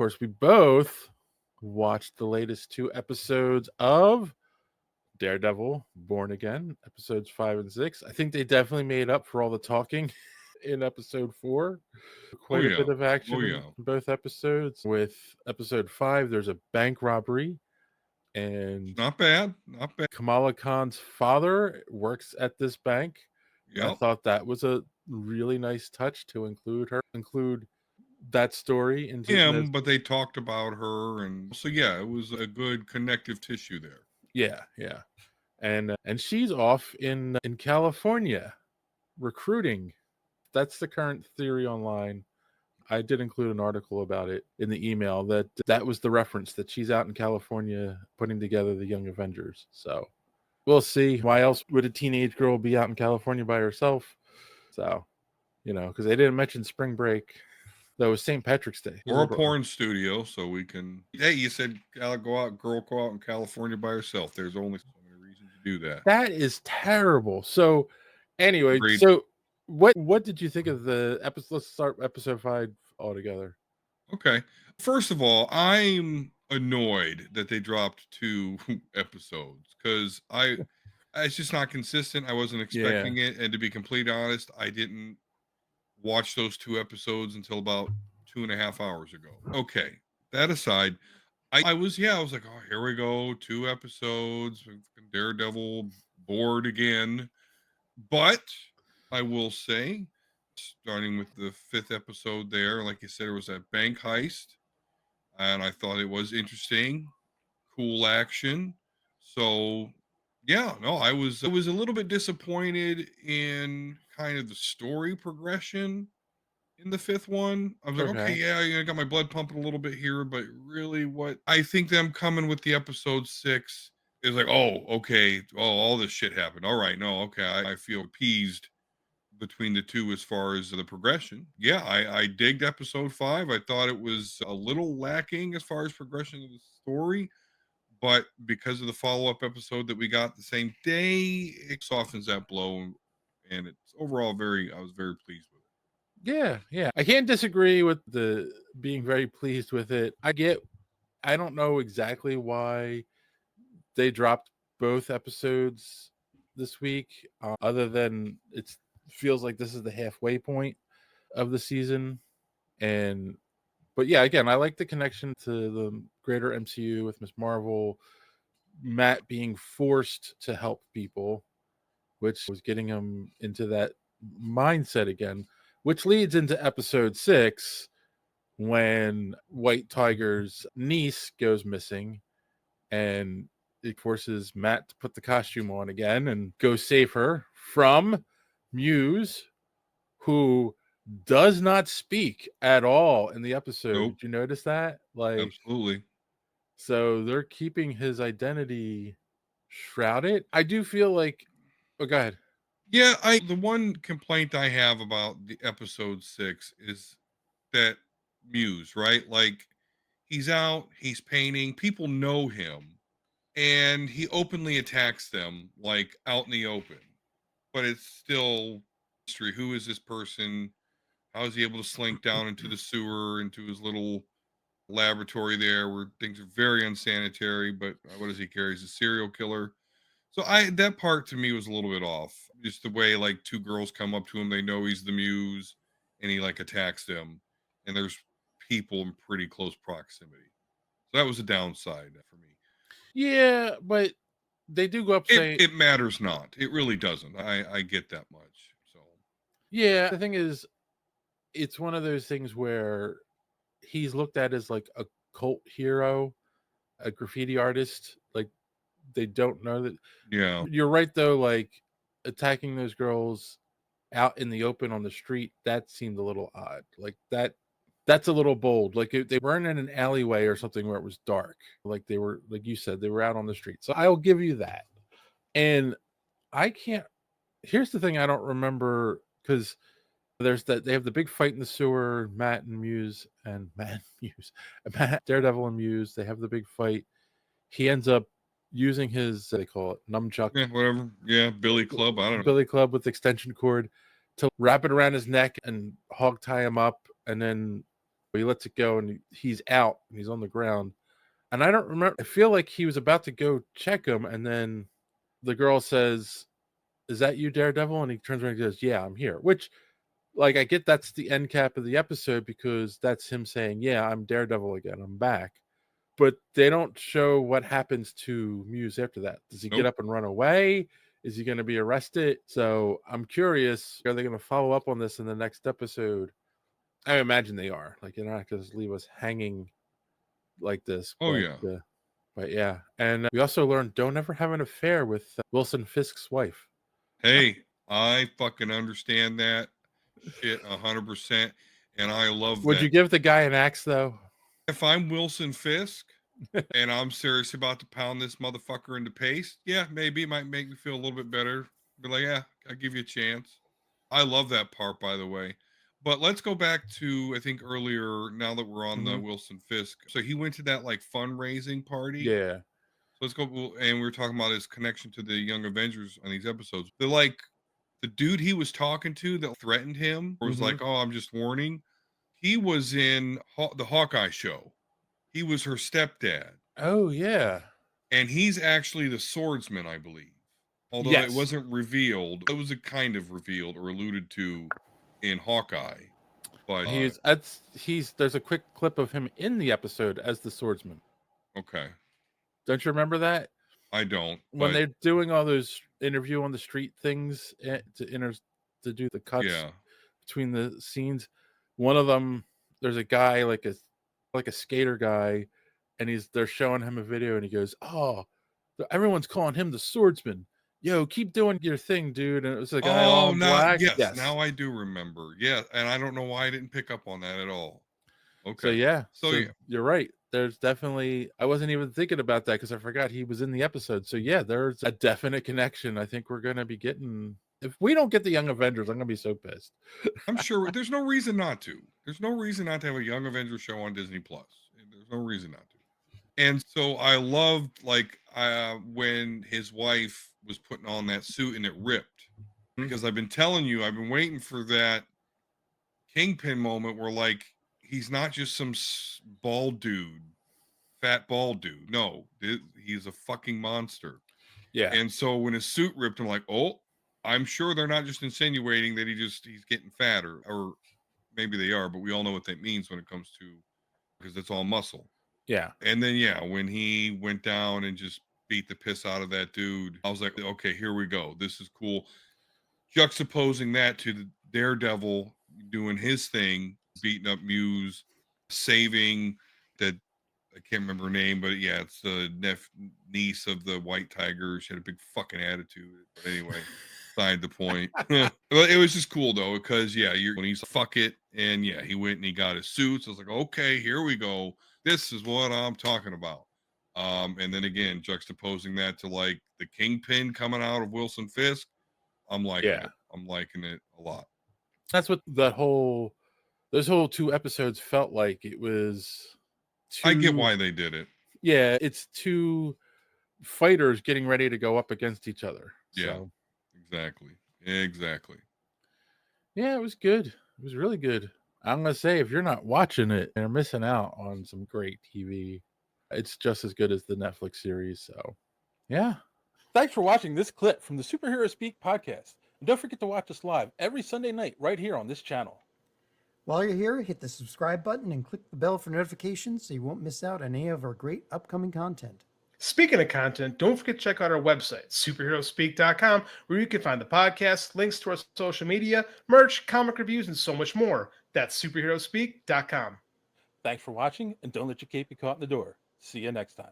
course, we both watched the latest 2 episodes of Daredevil Born Again, episodes 5 and 6. I think they definitely made up for all the talking in episode 4. Oh Quite a yeah. bit of Oh action yeah. in both episodes. With episode 5, there's a bank robbery, and Not bad. Not bad. Kamala Khan's father works at this bank. And I Yep. thought that was a really nice touch to include that story into this. Him, but they talked about her, and so yeah, it was a good connective tissue there. Yeah. And she's off in California recruiting. That's the current theory online. I did include an article about it in the email that was the reference, that she's out in California putting together the Young Avengers. So we'll see. Why else would a teenage girl be out in California by herself? So, because they didn't mention spring break. That was St. Patrick's Day. Or a porn studio, so we can. Hey, you said girl go out in California by herself. There's only so many reasons to do that. That is terrible. So, anyway, Agreed. so what did you think of the episode? Let's start episode 5 altogether. Okay. First of all, I'm annoyed that they dropped 2 episodes because it's just not consistent. I wasn't expecting it, and to be completely honest, I didn't watch those 2 episodes until about 2.5 hours ago. Okay. That aside, I was like, oh, here we go, 2 episodes, Daredevil bored again. But I will say, starting with the 5th episode there, like you said, it was that bank heist, and I thought it was interesting, cool action. So yeah, no, I was a little bit disappointed in kind of the story progression in the 5th one. I was like, okay, Okay. yeah, I got my blood pumping a little bit here, but really what I think them coming with the episode 6 is like, oh, okay, oh, all this shit happened. All right, no, okay, I feel appeased between the 2 as far as the progression. Yeah, I digged episode 5. I thought it was a little lacking as far as progression of the story, but because of the follow-up episode that we got the same day, it softens that blow, and it's overall I was very pleased with it. Yeah. I can't disagree with the being very pleased with it. I don't know exactly why they dropped both episodes this week, other than it feels like this is the halfway point of the season. But yeah, again, I like the connection to the greater MCU with Miss Marvel, Matt being forced to help people, which was getting him into that mindset again, which leads into episode 6, when White Tiger's niece goes missing, and it forces Matt to put the costume on again and go save her from Muse, who does not speak at all in the episode. Nope. Did you notice that? Absolutely. So they're keeping his identity shrouded. I do feel like, oh, go ahead. Yeah, the one complaint I have about the episode 6 is that Muse, right? Like, he's out, he's painting, people know him, and he openly attacks them, like, out in the open. But it's still mystery. Who is this person? How is he able to slink down into the sewer, into his little laboratory there where things are very unsanitary? But what does he carry? He's a serial killer. So that part to me was a little bit off. Just the way like 2 girls come up to him, they know he's the Muse, and he like attacks them, and there's people in pretty close proximity. So that was a downside for me. Yeah, but they do go up saying It matters not. It really doesn't. I get that much. So yeah. The thing is, it's one of those things where he's looked at as like a cult hero, a graffiti artist. Like, they don't know that. yeah, You're right though. Like, attacking those girls out in the open on the street, that seemed a little odd. Like that's a little bold. Like, they weren't in an alleyway or something where it was dark. Like, they were, like you said, they were out on the street. So I'll give you that. And I can't. Here's the thing: I don't remember, because there's that they have the big fight in the sewer. Matt, Daredevil and Muse. They have the big fight. He ends up using his, they call it nunchuck, yeah, whatever. Yeah, Billy Club. I don't know. billy club with extension cord, to wrap it around his neck and hog tie him up, and then He lets it go and he's out and he's on the ground. And I don't remember. I feel like he was about to go check him, and then the girl says, "Is that you, Daredevil?" And he turns around and goes, "Yeah, I'm here." Which, like, I get that's the end cap of the episode because that's him saying, "Yeah, I'm Daredevil again. I'm back." But they don't show what happens to Muse after that. Does he get up and run away? Is he going to be arrested? So I'm curious, are they going to follow up on this in the next episode? I imagine they are. Like, you're not going to leave us hanging like this. But yeah. And we also learned don't ever have an affair with Wilson Fisk's wife. Hey, I fucking understand that shit 100%. And I love Would that. you give the guy an axe, though? If I'm Wilson Fisk and I'm serious about to pound this motherfucker into paste, yeah, maybe it might make me feel a little bit better. Be like, yeah, I'll give you a chance. I love that part, by the way. But let's go back to, I think earlier, now that we're on the Wilson Fisk. So he went to that like fundraising party. Yeah. So let's go. And we were talking about his connection to the Young Avengers on these episodes. They're like, the dude he was talking to that threatened him or was like, oh, I'm just warning. He was in the Hawkeye show. He was her stepdad. Oh, yeah. And he's actually the swordsman, I believe. Although it wasn't revealed. It was a kind of revealed or alluded to in Hawkeye. But there's a quick clip of him in the episode as the swordsman. Okay. Don't you remember that? I don't. When they're doing all those interview on the street things to do the cuts between the scenes, one of them, there's a guy like a skater guy, and they're showing him a video, and he goes, "Oh, everyone's calling him the swordsman. Yo, keep doing your thing, dude." And it was a guy all in black. Yes, now I do remember. Yeah, and I don't know why I didn't pick up on that at all. Okay. So you're right. There's definitely, I wasn't even thinking about that because I forgot he was in the episode. So yeah, there's a definite connection. I think we're going to be getting, if we don't get the Young Avengers, I'm going to be so pissed. I'm sure there's no reason not to. There's no reason not to have a Young Avengers show on Disney Plus. There's no reason not to. And so I loved like when his wife was putting on that suit and it ripped. Because I've been telling you, I've been waiting for that Kingpin moment where like he's not just some bald dude, fat bald dude. No, he's a fucking monster. Yeah. And so when his suit ripped, I'm like, oh, I'm sure they're not just insinuating that he's getting fatter, or maybe they are, but we all know what that means when it comes to, because it's all muscle. Yeah. And then when he went down and just beat the piss out of that dude, I was like, okay, here we go. This is cool. Juxtaposing that to the Daredevil doing his thing, beating up Muse, saving that, I can't remember her name, but yeah, it's the niece of the White Tiger. She had a big fucking attitude. But anyway, beside the point. But it was just cool though, because when he's fuck it, and he went and he got his suits. I was like, okay, here we go. This is what I'm talking about. And then again, juxtaposing that to like the Kingpin coming out of Wilson Fisk, I'm liking it. I'm liking it a lot. That's what those whole 2 episodes felt like. It was I get why they did it. Yeah, it's 2 fighters getting ready to go up against each other. Yeah, so. Exactly. Yeah, it was good. It was really good. I'm going to say, if you're not watching it, you're missing out on some great TV. It's just as good as the Netflix series. So, yeah. Thanks for watching this clip from the Superhero Speak podcast. And don't forget to watch us live every Sunday night right here on this channel. While you're here, hit the subscribe button and click the bell for notifications so you won't miss out on any of our great upcoming content. Speaking of content, don't forget to check out our website, superheroespeak.com, where you can find the podcast, links to our social media, merch, comic reviews, and so much more. That's superheroespeak.com. Thanks for watching, and don't let your cape be caught in the door. See you next time.